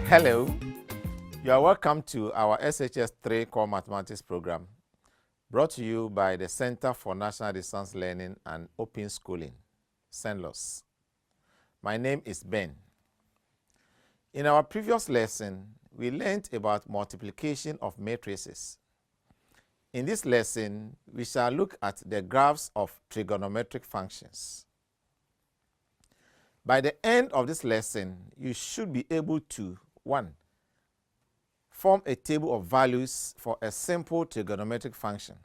Hello, you are welcome to our SHS 3 Core Mathematics program, brought to you by the Center for National Distance Learning and Open Schooling, CENLOS. My name is Ben. In our previous lesson, we learned about multiplication of matrices. In this lesson, we shall look at the graphs of trigonometric functions. By the end of this lesson, you should be able to 1. Form a table of values for a simple trigonometric function.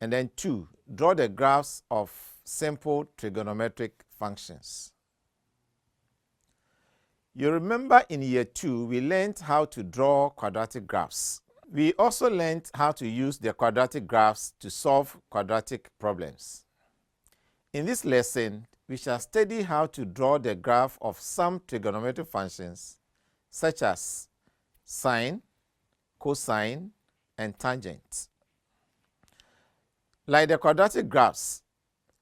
And then 2. Draw the graphs of simple trigonometric functions. You remember in year 2, we learned how to draw quadratic graphs. We also learned how to use the quadratic graphs to solve quadratic problems. In this lesson, we shall study how to draw the graph of some trigonometric functions such as sine, cosine, and tangent. Like the quadratic graphs,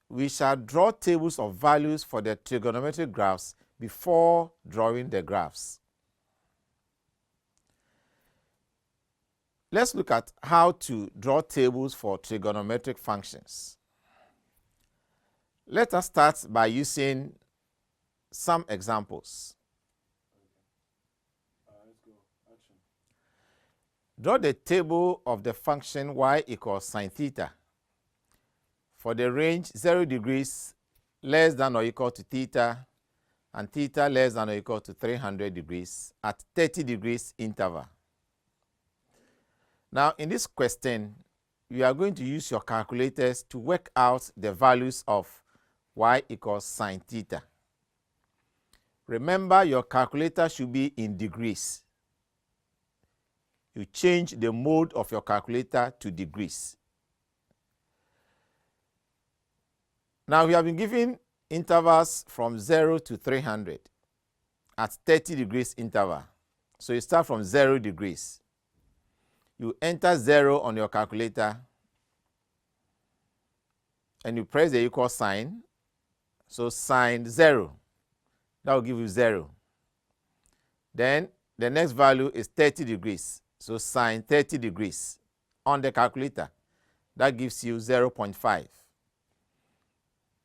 we shall draw tables of values for the trigonometric graphs before drawing the graphs. Let's look at how to draw tables for trigonometric functions. Let us start by using some examples. Let's go. Action. Draw the table of the function y equals sine theta for the range 0 degrees less than or equal to theta and theta less than or equal to 300 degrees at 30 degrees interval. Now, in this question, you are going to use your calculators to work out the values of y equals sine theta. Remember, your calculator should be in degrees. You change the mode of your calculator to degrees. Now, we have been given intervals from 0 to 300 at 30 degrees interval. So you start from 0 degrees. You enter 0 on your calculator and you press the equal sign. So sine 0, that will give you 0. Then the next value is 30 degrees. So sine 30 degrees on the calculator. That gives you 0.5.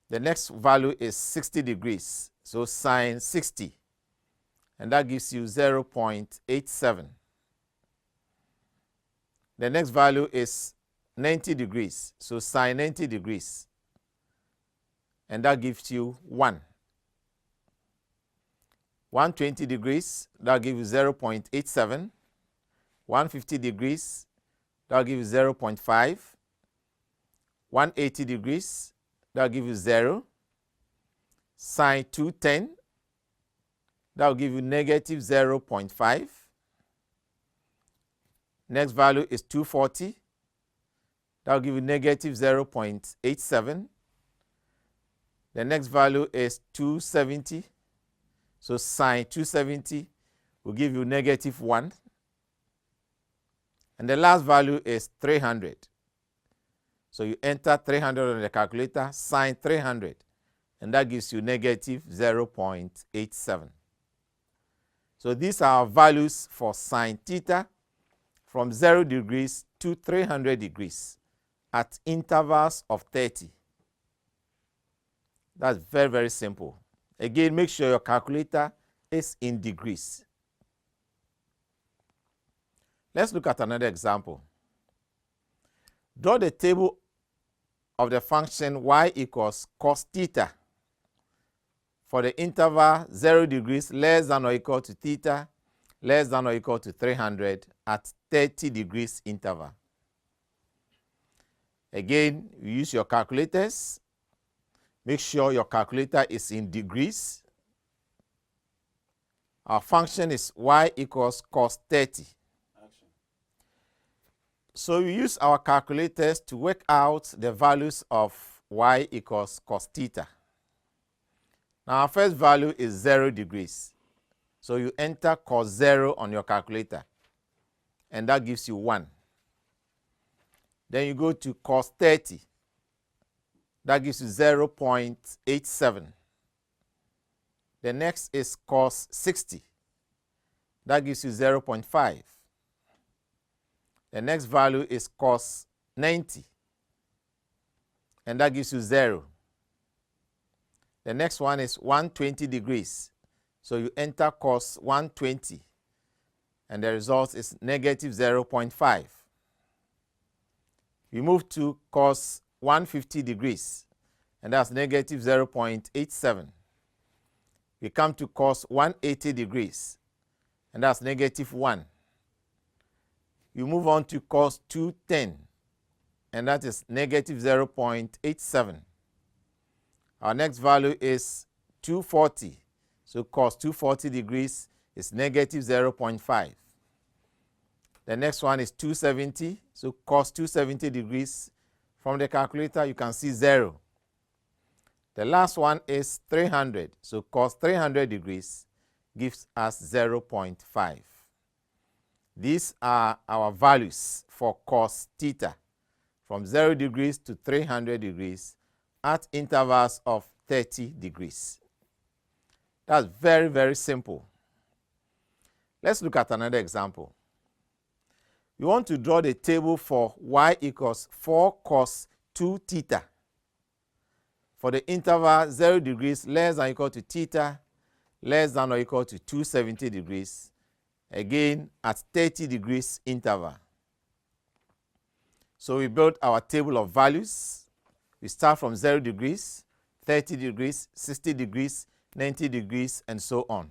The next value is 60 degrees. So sine 60. And that gives you 0.87. The next value is 90 degrees. So sine 90 degrees. And that gives you 1. 120 degrees, that gives you 0.87. 150 degrees, that will give you 0.5. 180 degrees, that will give you 0. Sine 210, that will give you negative 0.5. Next value is 240, that will give you negative 0.87. The next value is 270. So sine 270 will give you negative 1. And the last value is 300. So you enter 300 on the calculator, sine 300, and that gives you negative 0.87. So these are our values for sine theta from 0 degrees to 300 degrees at intervals of 30. That's very, very simple. Again, make sure your calculator is in degrees. Let's look at another example. Draw the table of the function y equals cos theta for the interval 0 degrees less than or equal to theta less than or equal to 300 at 30 degrees interval. Again, you use your calculators. Make sure your calculator is in degrees. Our function is y equals cos 30. Action. So we use our calculators to work out the values of y equals cos theta. Now our first value is 0 degrees. So you enter cos 0 on your calculator, and that gives you 1. Then you go to cos 30. That gives you 0.87. The next is cos 60. That gives you 0.5. The next value is cos 90, and that gives you 0. The next one is 120 degrees. So you enter cos 120, and the result is negative 0.5. We move to cos 150 degrees, and that's negative 0.87. We come to cos 180 degrees, and that's negative 1. You move on to cos 210, and that is negative 0.87. Our next value is 240. So cos 240 degrees is negative 0.5. The next one is 270. So cos 270 degrees, from the calculator you can see 0. The last one is 300. So cos 300 degrees gives us 0.5. These are our values for cos theta from 0 degrees to 300 degrees at intervals of 30 degrees. That's very, very simple. Let's look at another example. We want to draw the table for y equals 4 cos 2 theta for the interval 0 degrees less than or equal to theta less than or equal to 270 degrees, again at 30 degrees interval. So we built our table of values. We start from 0 degrees, 30 degrees, 60 degrees, 90 degrees, and so on.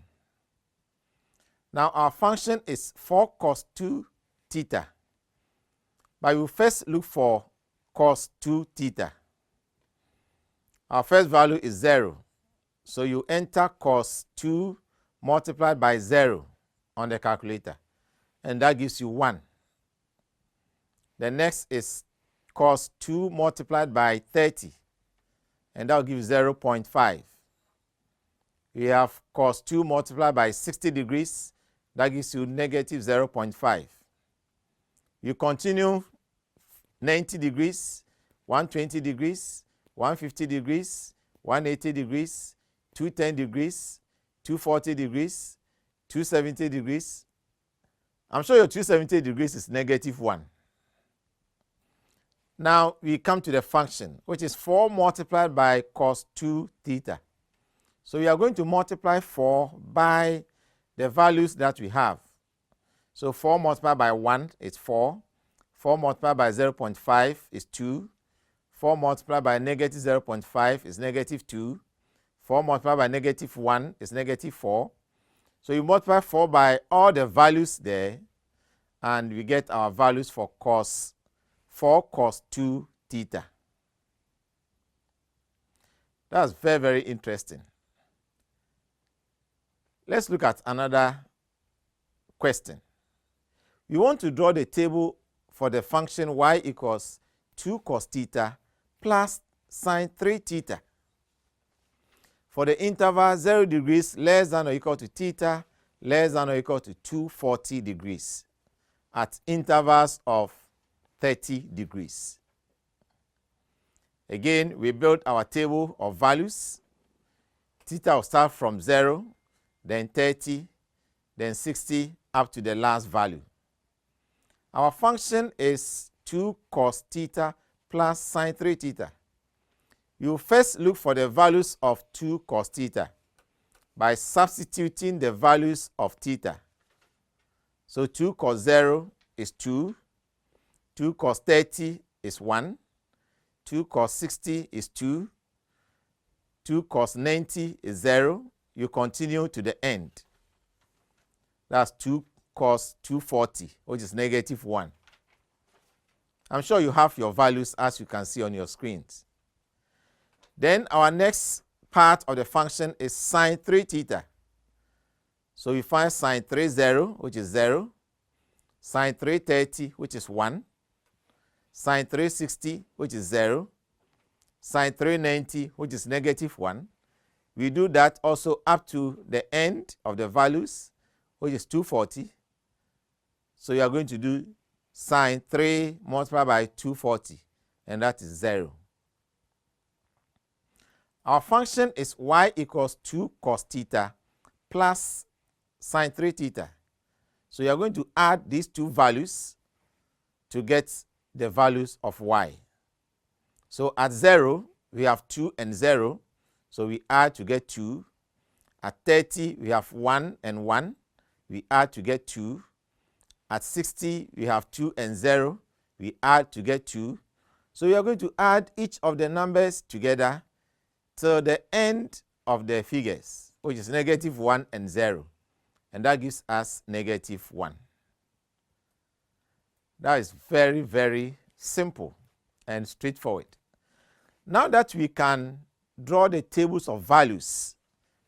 Now our function is 4 cos 2 theta. But we will first look for cos 2 theta. Our first value is 0. So you enter cos 2 multiplied by 0 on the calculator, and that gives you 1. The next is cos 2 multiplied by 30, and that will give 0.5. We have cos 2 multiplied by 60 degrees, that gives you negative 0.5. You continue 90 degrees, 120 degrees, 150 degrees, 180 degrees, 210 degrees, 240 degrees, 270 degrees. I'm sure your 270 degrees is negative 1. Now we come to the function, which is 4 multiplied by cos 2 theta. So we are going to multiply 4 by the values that we have. So 4 multiplied by 1 is 4. 4 multiplied by 0.5 is 2. 4 multiplied by negative 0.5 is negative 2. 4 multiplied by negative 1 is negative 4. So you multiply 4 by all the values there, and we get our values for cos 4 cos 2 theta. That's very, very interesting. Let's look at another question. We want to draw the table for the function y equals 2 cos theta plus sine 3 theta for the interval 0 degrees less than or equal to theta less than or equal to 240 degrees at intervals of 30 degrees. Again, we build our table of values. Theta will start from 0, then 30, then 60, up to the last value. Our function is 2 cos theta plus sine 3 theta. You first look for the values of 2 cos theta by substituting the values of theta. So 2 cos 0 is 2, 2 cos 30 is 1, 2 cos 60 is 2, 2 cos 90 is 0. You continue to the end. That's 2 cos 240, which is negative 1. I'm sure you have your values as you can see on your screens. Then our next part of the function is sine 3 theta. So we find sine 3 0, which is 0, sine 3 30, which is 1, sine 3 60, which is 0, sine 3 90, which is negative 1. We do that also up to the end of the values, which is 240. So you are going to do sine 3 multiplied by 240, and that is 0. Our function is y equals 2 cos theta plus sine 3 theta. So you are going to add these two values to get the values of y. So at 0, we have 2 and 0. So we add to get 2. At 30, we have 1 and 1. We add to get 2. At 60, we have 2 and 0. We add to get 2. So we are going to add each of the numbers together till the end of the figures, which is -1 and 0. And that gives us -1. That is very, very simple and straightforward. Now that we can draw the tables of values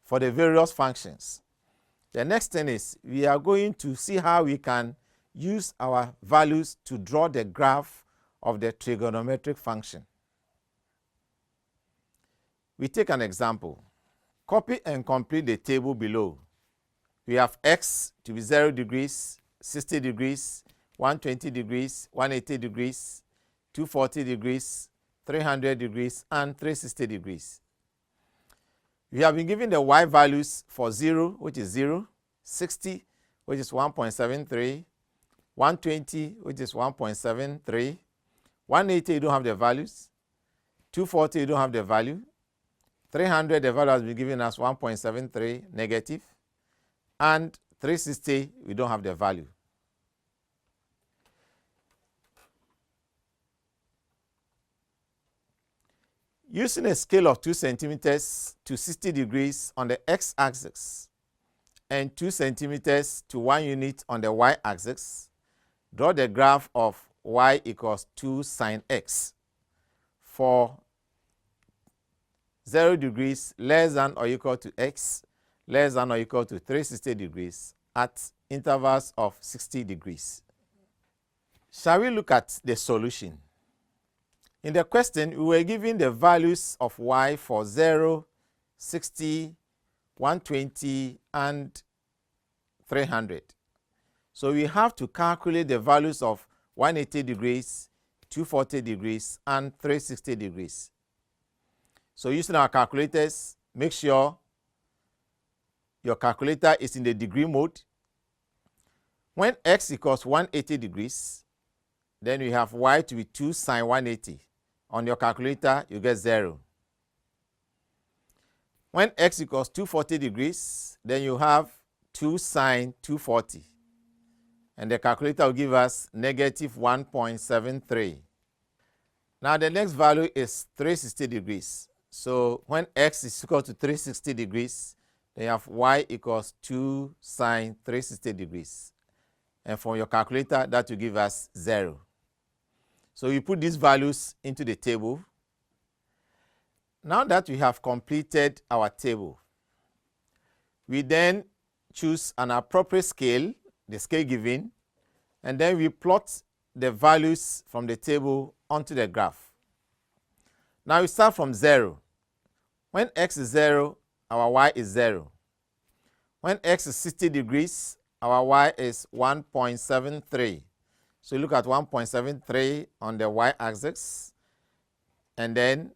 for the various functions, the next thing is we are going to see how we can use our values to draw the graph of the trigonometric function. We take an example. Copy and complete the table below. We have x to be 0 degrees, 60 degrees, 120 degrees, 180 degrees, 240 degrees, 300 degrees, and 360 degrees. We have been given the y values for 0, which is 0, 60, which is 1.73, 120, which is 1.73, 180, you don't have the values, 240, you don't have the value, 300, the value has been given us 1.73 negative, and 360, we don't have the value. Using a scale of 2 centimeters to 60 degrees on the x-axis and 2 centimeters to 1 unit on the y-axis, draw the graph of y equals 2 sine x for 0 degrees less than or equal to x less than or equal to 360 degrees at intervals of 60 degrees. Shall we look at the solution? In the question, we were given the values of y for 0, 60, 120, and 300. So we have to calculate the values of 180 degrees, 240 degrees, and 360 degrees. So using our calculators, make sure your calculator is in the degree mode. When x equals 180 degrees, then we have y to be 2 sine 180. On your calculator, you get 0. When x equals 240 degrees, then you have 2 sine 240. And the calculator will give us -1.73. Now the next value is 360 degrees. So when x is equal to 360 degrees, then you have y equals 2 sine 360 degrees. And from your calculator, that will give us 0. So you put these values into the table. Now that we have completed our table, we then choose an appropriate scale, the scale given, and then we plot the values from the table onto the graph. Now we start from 0. When x is 0, our y is 0. When x is 60 degrees, our y is 1.73. So you look at 1.73 on the y-axis, and then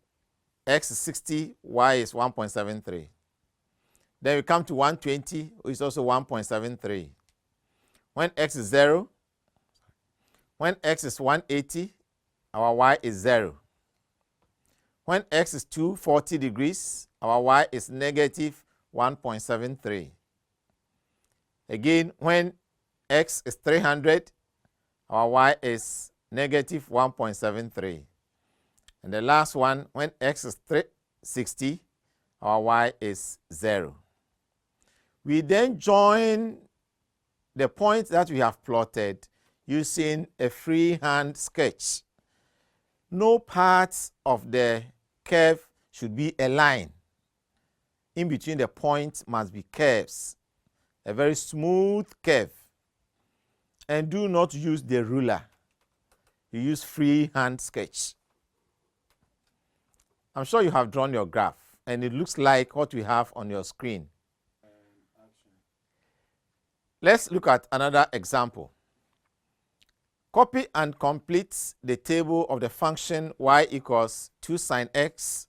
x is 60, y is 1.73. Then we come to 120, which is also 1.73. When x is 0, when x is 180, our y is 0. When x is 240 degrees, our y is -1.73. Again, when x is 300, our y is -1.73. And the last one, when x is 360, our y is 0. We then join the points that we have plotted using a freehand sketch. No parts of the curve should be a line. In between the points must be curves, a very smooth curve. And do not use the ruler. You use freehand sketch. I'm sure you have drawn your graph, and it looks like what we have on your screen. Let's look at another example. Copy and complete the table of the function y equals 2 sine x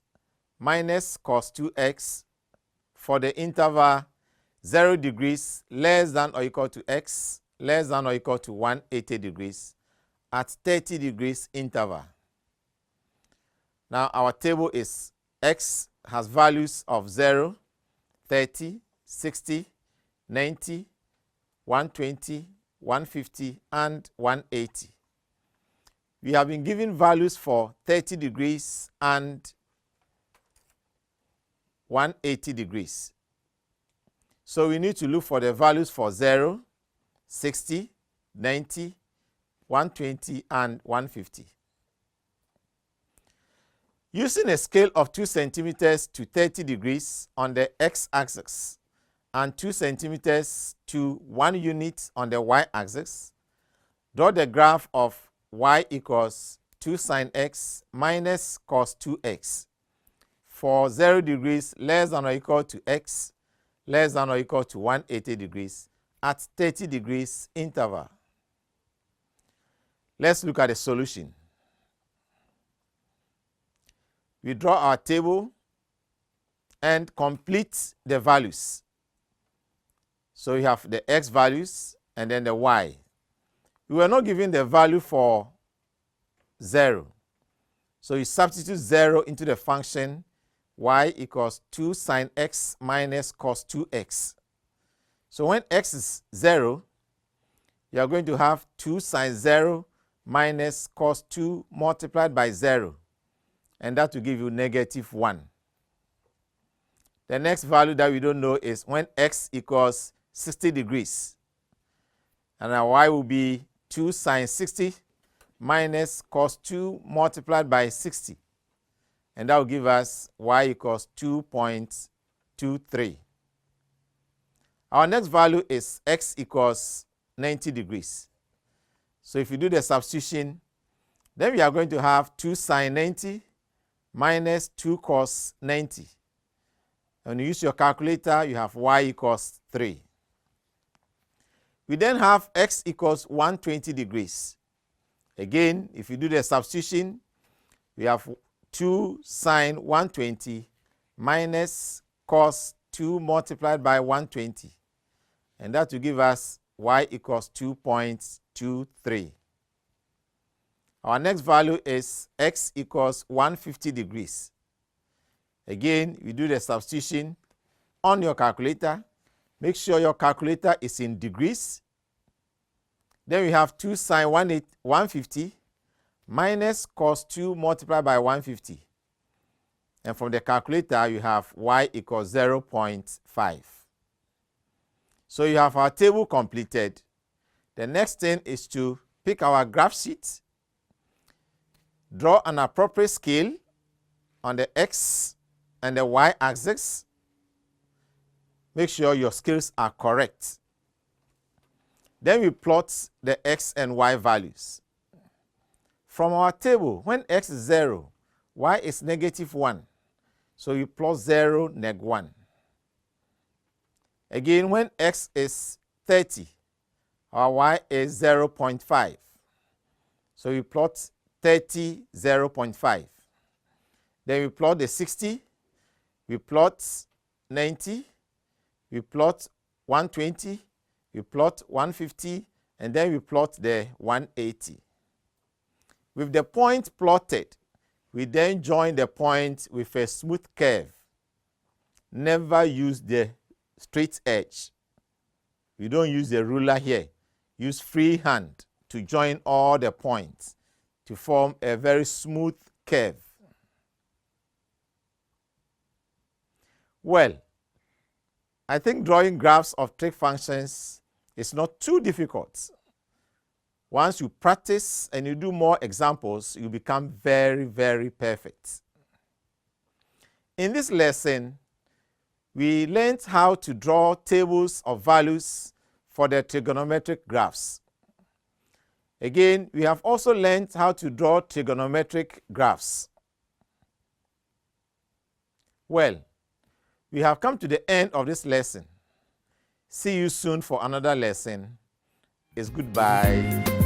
minus cos 2x for the interval 0 degrees less than or equal to x less than or equal to 180 degrees at 30 degrees interval. Now our table is x has values of 0, 30, 60, 90, 120, 150, and 180. We have been given values for 30 degrees and 180 degrees. So we need to look for the values for 0, 60, 90, 120, and 150. Using a scale of 2 centimeters to 30 degrees on the x-axis and 2 centimeters to 1 unit on the y-axis, draw the graph of y equals 2 sine x minus cos 2x for 0 degrees less than or equal to x less than or equal to 180 degrees at 30 degrees interval. Let's look at the solution. We draw our table and complete the values. So we have the x values and then the y. We were not given the value for 0. So you substitute 0 into the function y equals 2 sine x minus cos 2x. So when x is 0, you are going to have 2 sine 0 minus cos 2 multiplied by 0. And that will give you negative 1. The next value that we don't know is when x equals 60 degrees. And our y will be 2 sine 60 minus cos 2 multiplied by 60. And that will give us y equals 2.23. Our next value is x equals 90 degrees. So if you do the substitution, then we are going to have 2 sine 90 minus 2 cos 90. When you use your calculator, you have y equals 3. We then have x equals 120 degrees. Again, if you do the substitution, we have 2 sine 120 minus cos 2 multiplied by 120. And that will give us y equals 2.23. Our next value is x equals 150 degrees. Again, we do the substitution on your calculator. Make sure your calculator is in degrees. Then we have 2 sine 150 minus cos 2 multiplied by 150. And from the calculator, you have y equals 0.5. So you have our table completed. The next thing is to pick our graph sheet, draw an appropriate scale on the x and the y axis. Make sure your scales are correct. Then we plot the x and y values. From our table, when x is 0, y is negative 1. So you plot 0, neg 1. Again, when x is 30, our y is 0.5. So we plot 30, 0.5. Then we plot the 60, we plot 90, we plot 120, we plot 150, and then we plot the 180. With the point plotted, we then join the point with a smooth curve. Never use the straight edge. You don't use the ruler here. Use free hand to join all the points to form a very smooth curve. Well, I think drawing graphs of trig functions is not too difficult. Once you practice and you do more examples, you become very, very perfect. In this lesson, we learned how to draw tables of values for the trigonometric graphs. Again, we have also learned how to draw trigonometric graphs. Well, we have come to the end of this lesson. See you soon for another lesson. It's goodbye.